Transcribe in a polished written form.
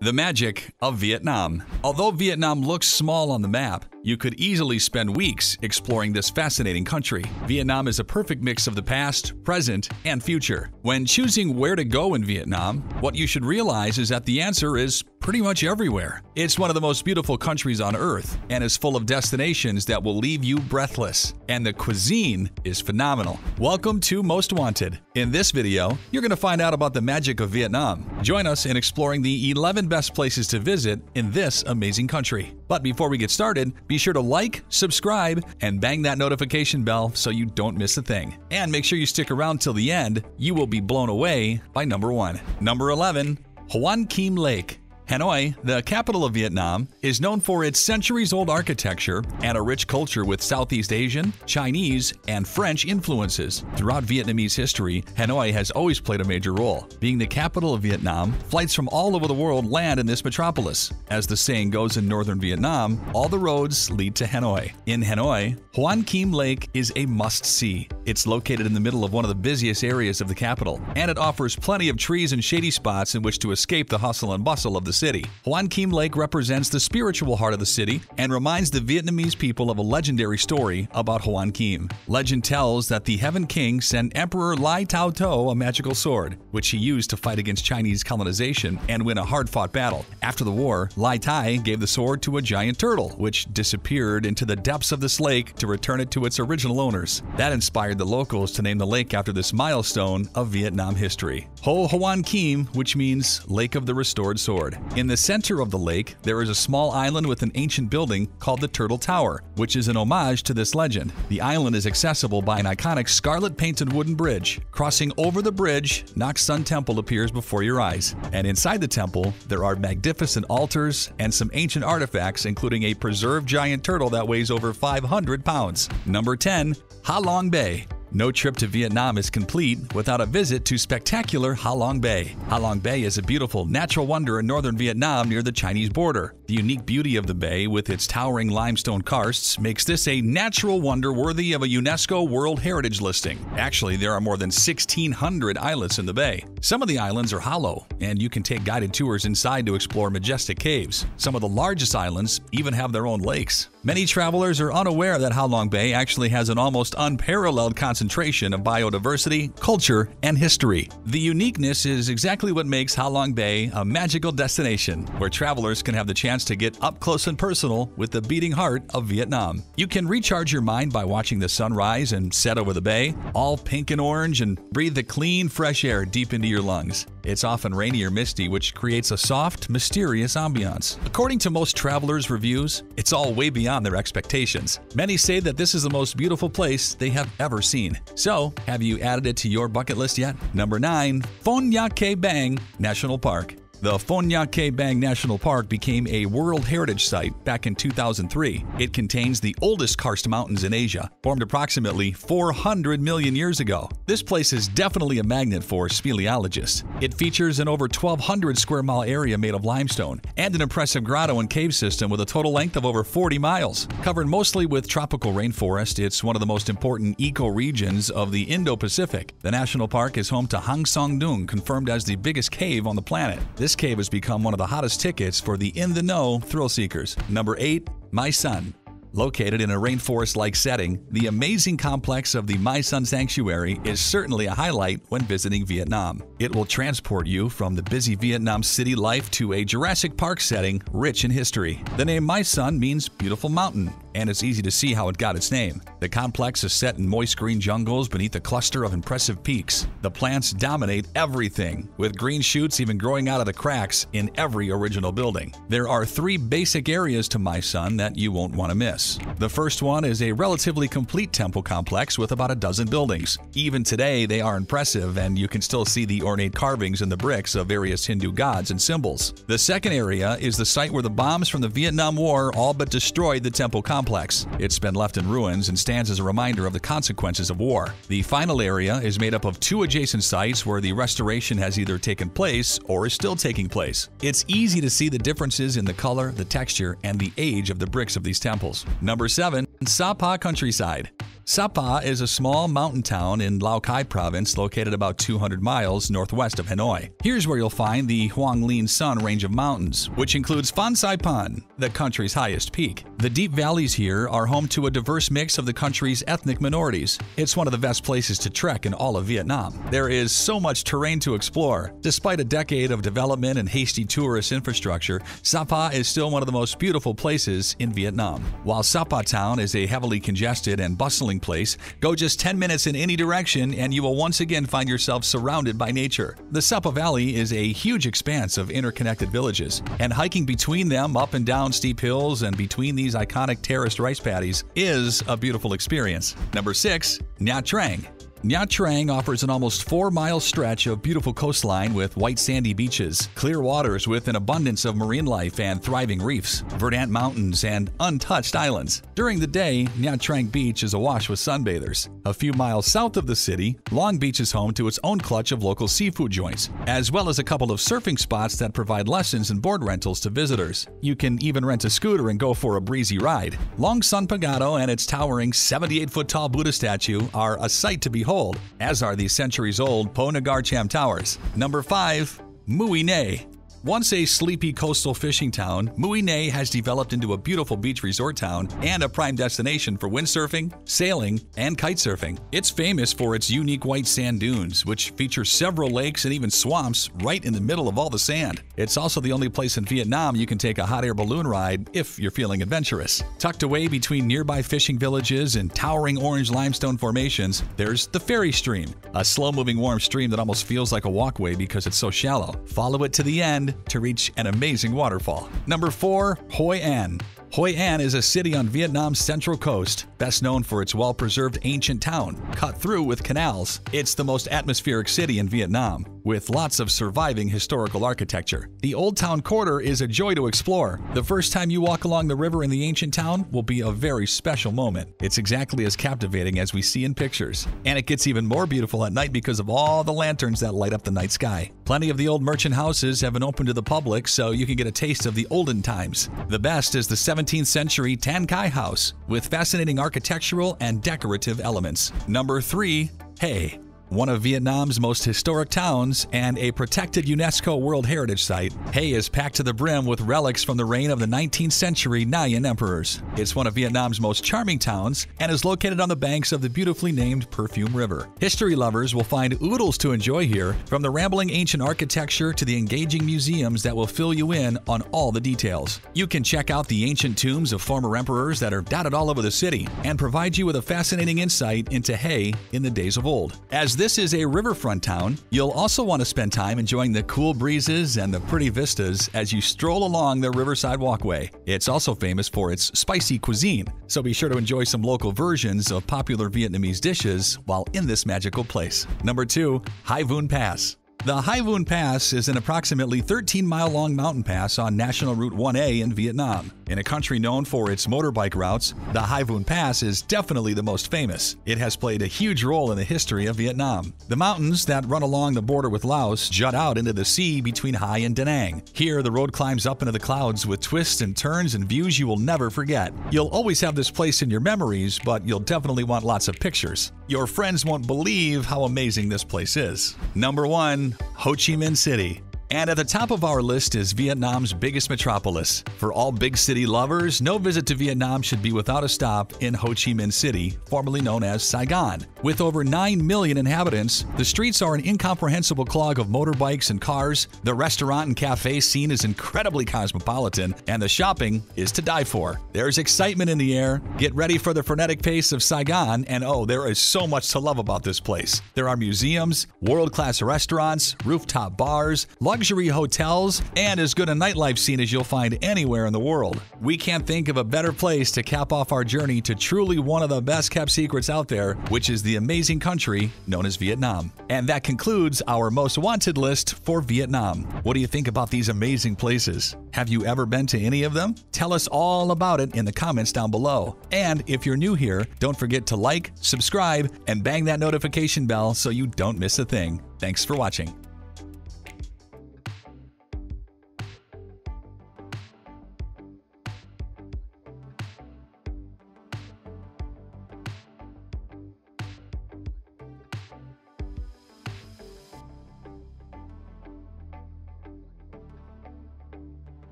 The magic of Vietnam. Although Vietnam looks small on the map, you could easily spend weeks exploring this fascinating country. Vietnam is a perfect mix of the past, present, and future. When choosing where to go in Vietnam, what you should realize is that the answer is pretty much everywhere. It's one of the most beautiful countries on earth and is full of destinations that will leave you breathless. And the cuisine is phenomenal. Welcome to Most Wanted. In this video, you're going to find out about the magic of Vietnam. Join us in exploring the 11 best places to visit in this amazing country. But before we get started, be sure to like, subscribe, and bang that notification bell so you don't miss a thing. And make sure you stick around till the end. You will be blown away by number 1. Number 11, Hoi An Lake. Hanoi, the capital of Vietnam, is known for its centuries-old architecture and a rich culture with Southeast Asian, Chinese, and French influences. Throughout Vietnamese history, Hanoi has always played a major role. Being the capital of Vietnam, flights from all over the world land in this metropolis. As the saying goes in northern Vietnam, all the roads lead to Hanoi. In Hanoi, Hoi An Lake is a must-see. It's located in the middle of one of the busiest areas of the capital, and it offers plenty of trees and shady spots in which to escape the hustle and bustle of the city. Hoi An Lake represents the spiritual heart of the city and reminds the Vietnamese people of a legendary story about Hoi An. Legend tells that the Heaven King sent Emperor Lai Tao To a magical sword, which he used to fight against Chinese colonization and win a hard-fought battle. After the war, Lai Tai gave the sword to a giant turtle, which disappeared into the depths of this lake to return it to its original owners. That inspired the locals to name the lake after this milestone of Vietnam history. Hoi An, which means Lake of the Restored Sword. In the center of the lake, there is a small island with an ancient building called the Turtle Tower, which is an homage to this legend. The island is accessible by an iconic scarlet-painted wooden bridge. Crossing over the bridge, Nok Sun Temple appears before your eyes. And inside the temple, there are magnificent altars and some ancient artifacts, including a preserved giant turtle that weighs over 500 pounds. Number 10, Ha Long Bay. No trip to Vietnam is complete without a visit to spectacular Ha Long Bay. Ha Long Bay is a beautiful natural wonder in northern Vietnam near the Chinese border. The unique beauty of the bay with its towering limestone karsts makes this a natural wonder worthy of a UNESCO World Heritage listing. Actually, there are more than 1,600 islets in the bay. Some of the islands are hollow, and you can take guided tours inside to explore majestic caves. Some of the largest islands even have their own lakes. Many travelers are unaware that Ha Long Bay actually has an almost unparalleled concentration of biodiversity, culture, and history. The uniqueness is exactly what makes Ha Long Bay a magical destination, where travelers can have the chance to get up close and personal with the beating heart of Vietnam. You can recharge your mind by watching the sunrise and set over the bay, all pink and orange, and breathe the clean, fresh air deep into your lungs. It's often rainy or misty, which creates a soft, mysterious ambiance. According to most travelers' reviews, it's all way beyond their expectations. Many say that this is the most beautiful place they have ever seen. So, have you added it to your bucket list yet? Number 9, Nha-Ke Bang National Park. The Nha-Ke Bang National Park became a World Heritage Site back in 2003. It contains the oldest karst mountains in Asia, formed approximately 400 million years ago. This place is definitely a magnet for speleologists. It features an over 1,200 square mile area made of limestone and an impressive grotto and cave system with a total length of over 40 miles. Covered mostly with tropical rainforest, it's one of the most important ecoregions of the Indo-Pacific. The national park is home to Hang Song Dung, confirmed as the biggest cave on the planet. This cave has become one of the hottest tickets for the in-the-know thrill seekers. Number 8, My Son. Located in a rainforest-like setting, the amazing complex of the My Son Sanctuary is certainly a highlight when visiting Vietnam. It will transport you from the busy Vietnam city life to a Jurassic Park setting rich in history. The name My Son means beautiful mountain, and it's easy to see how it got its name. The complex is set in moist green jungles beneath a cluster of impressive peaks. The plants dominate everything, with green shoots even growing out of the cracks in every original building. There are 3 basic areas to My Son that you won't want to miss. The first one is a relatively complete temple complex with about a dozen buildings. Even today, they are impressive, and you can still see the ornate carvings in the bricks of various Hindu gods and symbols. The second area is the site where the bombs from the Vietnam War all but destroyed the temple complex. It's been left in ruins and stands as a reminder of the consequences of war. The final area is made up of 2 adjacent sites where the restoration has either taken place or is still taking place. It's easy to see the differences in the color, the texture, and the age of the bricks of these temples. Number 7, Sapa Countryside. Sapa is a small mountain town in Lao-Cai province located about 200 miles northwest of Hanoi. Here's where you'll find the Hoang Lin Sun range of mountains, which includes Phan Sai Pan, the country's highest peak. The deep valleys here are home to a diverse mix of the country's ethnic minorities. It's one of the best places to trek in all of Vietnam. There is so much terrain to explore. Despite a decade of development and hasty tourist infrastructure, Sapa is still one of the most beautiful places in Vietnam. While Sapa town is a heavily congested and bustling place, go just 10 minutes in any direction and you will once again find yourself surrounded by nature. The Sapa Valley is a huge expanse of interconnected villages, and hiking between them up and down steep hills and between these iconic terraced rice paddies is a beautiful experience. Number 6. Nha Trang. Nha Trang offers an almost 4-mile stretch of beautiful coastline with white sandy beaches, clear waters with an abundance of marine life and thriving reefs, verdant mountains, and untouched islands. During the day, Nha Trang Beach is awash with sunbathers. A few miles south of the city, Long Beach is home to its own clutch of local seafood joints, as well as a couple of surfing spots that provide lessons and board rentals to visitors. You can even rent a scooter and go for a breezy ride. Long Sun Pagano and its towering 78-foot-tall Buddha statue are a sight to behold, as are the centuries-old Po Nagar Cham Towers. Number 5. Mui Ne. Once a sleepy coastal fishing town, Mui Ne has developed into a beautiful beach resort town and a prime destination for windsurfing, sailing, and kite surfing. It's famous for its unique white sand dunes, which feature several lakes and even swamps right in the middle of all the sand. It's also the only place in Vietnam you can take a hot air balloon ride if you're feeling adventurous. Tucked away between nearby fishing villages and towering orange limestone formations, there's the Ferry Stream, a slow-moving warm stream that almost feels like a walkway because it's so shallow. Follow it to the end to reach an amazing waterfall. Number 4. Hoi An. Hoi An is a city on Vietnam's central coast, best known for its well-preserved ancient town, cut through with canals. It's the most atmospheric city in Vietnam, with lots of surviving historical architecture. The Old Town Quarter is a joy to explore. The first time you walk along the river in the ancient town will be a very special moment. It's exactly as captivating as we see in pictures. And it gets even more beautiful at night because of all the lanterns that light up the night sky. Plenty of the old merchant houses have been open to the public, so you can get a taste of the olden times. The best is the 17th century Tan Khai House, with fascinating architectural and decorative elements. Number 3. Hue. One of Vietnam's most historic towns and a protected UNESCO World Heritage Site, Hue is packed to the brim with relics from the reign of the 19th century Nguyen emperors. It's one of Vietnam's most charming towns and is located on the banks of the beautifully named Perfume River. History lovers will find oodles to enjoy here, from the rambling ancient architecture to the engaging museums that will fill you in on all the details. You can check out the ancient tombs of former emperors that are dotted all over the city and provide you with a fascinating insight into Hue in the days of old. As this is a riverfront town, you'll also want to spend time enjoying the cool breezes and the pretty vistas as you stroll along the riverside walkway. It's also famous for its spicy cuisine, so be sure to enjoy some local versions of popular Vietnamese dishes while in this magical place. Number 2. Hai Vun Pass. The Hai Vun Pass is an approximately 13-mile-long mountain pass on National Route 1A in Vietnam. In a country known for its motorbike routes, the Hai Vun Pass is definitely the most famous. It has played a huge role in the history of Vietnam. The mountains that run along the border with Laos jut out into the sea between Hai and Da Nang. Here, the road climbs up into the clouds with twists and turns and views you will never forget. You'll always have this place in your memories, but you'll definitely want lots of pictures. Your friends won't believe how amazing this place is. Number 1. Ho Chi Minh City. And at the top of our list is Vietnam's biggest metropolis. For all big city lovers, no visit to Vietnam should be without a stop in Ho Chi Minh City, formerly known as Saigon. With over 9 million inhabitants, the streets are an incomprehensible clog of motorbikes and cars, the restaurant and cafe scene is incredibly cosmopolitan, and the shopping is to die for. There's excitement in the air. Get ready for the frenetic pace of Saigon, and oh, there is so much to love about this place. There are museums, world-class restaurants, rooftop bars, luxury hotels, and as good a nightlife scene as you'll find anywhere in the world. We can't think of a better place to cap off our journey to truly one of the best-kept secrets out there, which is the amazing country known as Vietnam. And that concludes our most wanted list for Vietnam. What do you think about these amazing places? Have you ever been to any of them? Tell us all about it in the comments down below. And if you're new here, don't forget to like, subscribe, and bang that notification bell so you don't miss a thing. Thanks for watching.